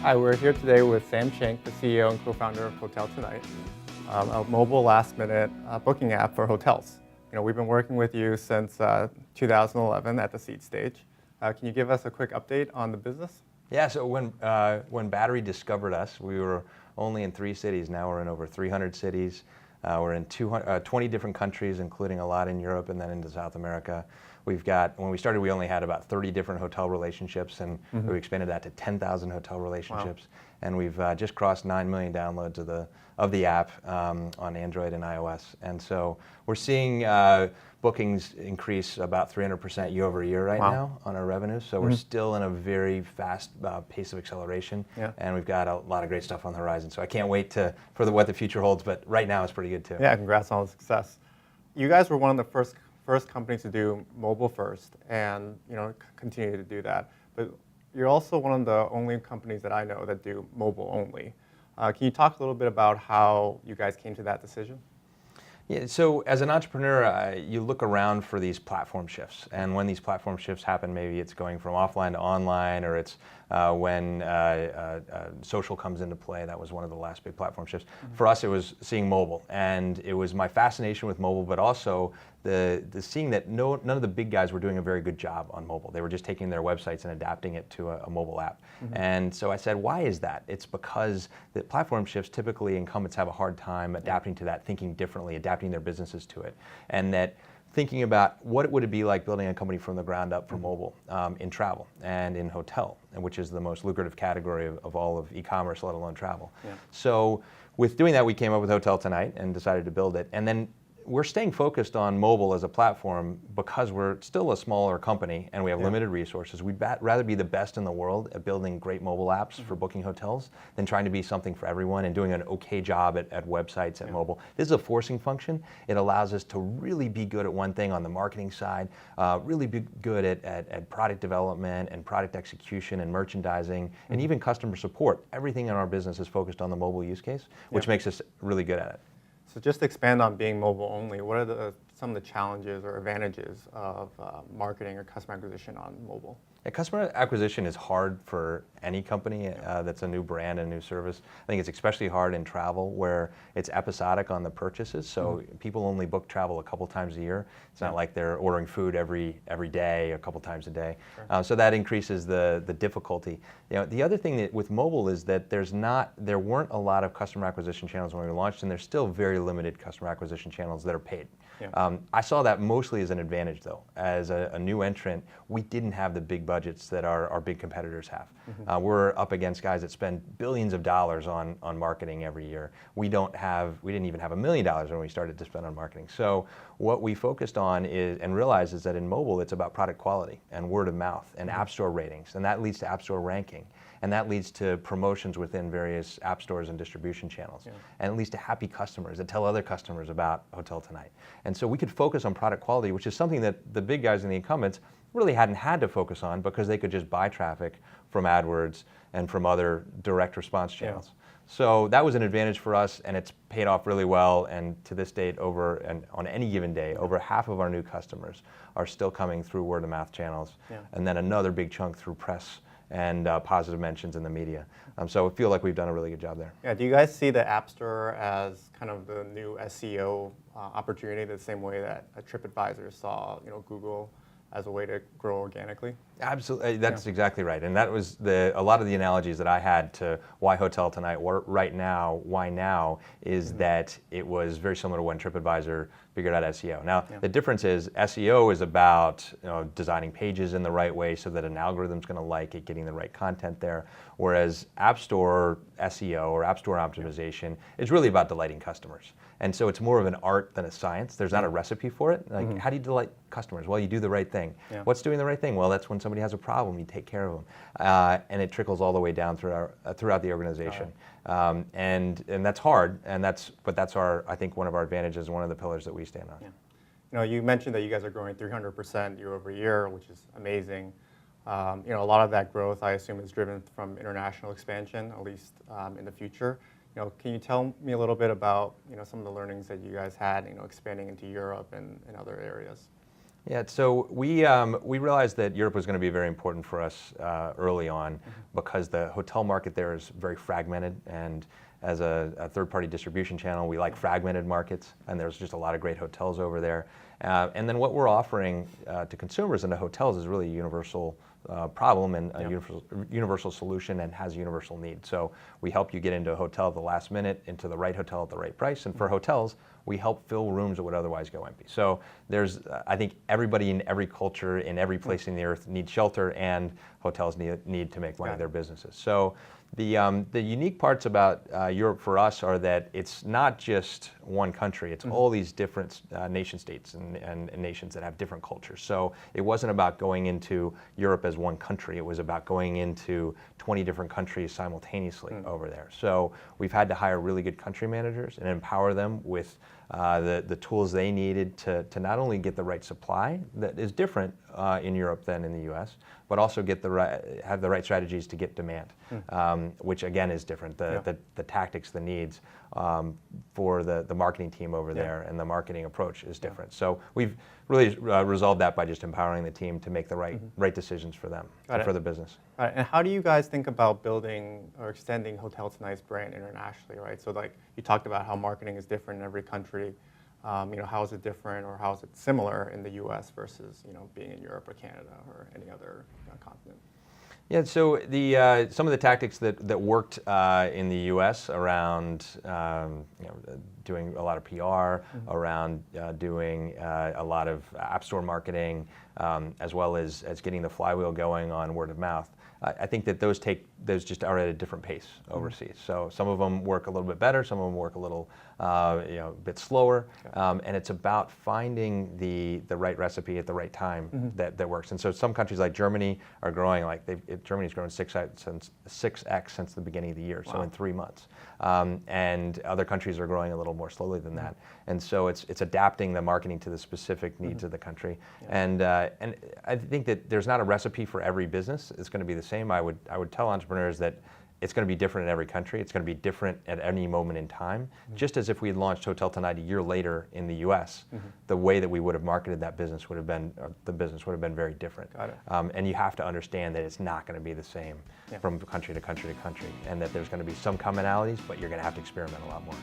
Hi, we're here today with Shank, the CEO and co-founder of Hotel Tonight, a mobile last-minute booking app for hotels. We've been working with you since 2011 at the seed stage. Can you give us a quick update on the business? Yeah, so when Battery discovered us, we were only in 3 cities. Now we're in over 300 cities. We're in 20 different countries, including a lot in Europe and then into South America. When we started, we only had about 30 different hotel relationships, and we expanded that to 10,000 hotel relationships. Wow. And we've just crossed 9 million downloads of the app on Android and iOS. And so we're seeing bookings increase about 300% year over year right now on our revenue. So we're still in a very fast pace of acceleration, and we've got a lot of great stuff on the horizon. So I can't wait for what the future holds, but right now it's pretty good too. Yeah, congrats on all the success. You guys were one of the first companies to do mobile first, and continue to do that. But you're also one of the only companies that I know that do mobile only. Can you talk a little bit about how you guys came to that decision? Yeah, so as an entrepreneur, you look around for these platform shifts, and when these platform shifts happen, maybe it's going from offline to online, or it's when social comes into play. That was one of the last big platform shifts. For us, it was seeing mobile, and it was my fascination with mobile, but also the seeing that none of the big guys were doing a very good job on mobile. They were just taking their websites and adapting it to a mobile app. And so I said, why is that? It's because the platform shifts, typically incumbents have a hard time adapting to that, thinking differently, adapting their businesses to it. And that thinking about what would it be like building a company from the ground up for mobile in travel and in hotel, which is the most lucrative category of all of e-commerce, let alone travel. So with doing that, we came up with Hotel Tonight and decided to build it. And then we're staying focused on mobile as a platform because we're still a smaller company and we have limited resources. We'd rather be the best in the world at building great mobile apps for booking hotels than trying to be something for everyone and doing an okay job at websites and mobile. This is a forcing function. It allows us to really be good at one thing on the marketing side, really be good at product development and product execution and merchandising and even customer support. Everything in our business is focused on the mobile use case, which makes us really good at it. So just to expand on being mobile only, what are some of the challenges or advantages of marketing or customer acquisition on mobile? Yeah, customer acquisition is hard for any company that's a new brand and new service. I think it's especially hard in travel where it's episodic on the purchases. So people only book travel a couple times a year. It's not like they're ordering food every day, a couple times a day. So that increases the difficulty. The other thing with mobile is that there weren't a lot of customer acquisition channels when we launched, and there's still very limited customer acquisition channels that are paid. I saw that mostly as an advantage, though. As a new entrant, we didn't have the big budgets that our big competitors have. We're up against guys that spend billions of dollars on marketing every year. We didn't even have $1 million when we started to spend on marketing. So what we focused on and realized is that in mobile, it's about product quality and word of mouth and App Store ratings, and that leads to App Store ranking. And that leads to promotions within various app stores and distribution channels. And it leads to happy customers that tell other customers about Hotel Tonight. And so we could focus on product quality, which is something that the big guys and the incumbents really hadn't had to focus on because they could just buy traffic from AdWords and from other direct response channels. So that was an advantage for us, and it's paid off really well. And to this date, on any given day, over half of our new customers are still coming through word of mouth channels. And then another big chunk through press and positive mentions in the media. So I feel like we've done a really good job there. Yeah, do you guys see the App Store as kind of the new SEO opportunity the same way that TripAdvisor saw Google as a way to grow organically? Absolutely, that's exactly right. And that was a lot of the analogies that I had to why Hotel Tonight right now, why now, is that it was very similar to when TripAdvisor figured out SEO. Now, the difference is SEO is about designing pages in the right way so that an algorithm's going to like it, getting the right content there, whereas App Store SEO or App Store optimization is really about delighting customers. And so it's more of an art than a science. There's not a recipe for it. Like, how do you delight customers? Well, you do the right thing. What's doing the right thing? Well, that's when somebody has a problem, you take care of them. And it trickles all the way down throughout the organization. And that's hard, but that's I think one of our advantages, one of the pillars that we stand on. You mentioned that you guys are growing 300% year over year, which is amazing. A lot of that growth, I assume, is driven from international expansion, at least in the future. Can you tell me a little bit about some of the learnings that you guys had, expanding into Europe and other areas? Yeah, so we realized that Europe was going to be very important for us early on because the hotel market there is very fragmented, and as a third-party distribution channel, we like fragmented markets, and there's just a lot of great hotels over there. And then what we're offering to consumers and to hotels is really a universal problem and a universal solution, and has a universal need. So we help you get into a hotel at the last minute, into the right hotel at the right price, and for hotels, we help fill rooms that would otherwise go empty. So there's, I think everybody in every culture, in every place in the earth needs shelter, and hotels need to make money in their businesses. So the unique parts about Europe for us are that it's not just one country, it's all these different nation states and nations that have different cultures. So it wasn't about going into Europe as one country, it was about going into 20 different countries simultaneously over there. So we've had to hire really good country managers and empower them with the tools they needed to not only get the right supply that is different in Europe than in the US, but also have the right strategies to get demand, which again is different. The tactics, the needs for the marketing team over there and the marketing approach is different. So we've really resolved that by just empowering the team to make the right decisions for them and for the business. All right, and how do you guys think about building or extending Hotel Tonight's brand internationally, right? So like you talked about how marketing is different in every country. How is it different, or how is it similar in the U.S. versus being in Europe or Canada or any other continent? Yeah, so some of the tactics that worked in the U.S. around doing a lot of PR, around doing a lot of App Store marketing, as well as getting the flywheel going on word of mouth. I think that those just are at a different pace overseas. So some of them work a little bit better, some of them work a little bit slower, and it's about finding the right recipe at the right time that works. And so some countries like Germany are growing Germany's grown 6x since the beginning of the year, so in 3 months. And other countries are growing a little more slowly than that. And so it's adapting the marketing to the specific needs of the country. And I think that there's not a recipe for every business. It's going to be the same. I would tell entrepreneurs that it's going to be different in every country. It's going to be different at any moment in time. Just as if we had launched Hotel Tonight a year later in the U.S., the way that we would have marketed that business would have been, the business would have been very different. Got it. And you have to understand that it's not going to be the same from country to country to country, and that there's going to be some commonalities, but you're going to have to experiment a lot more.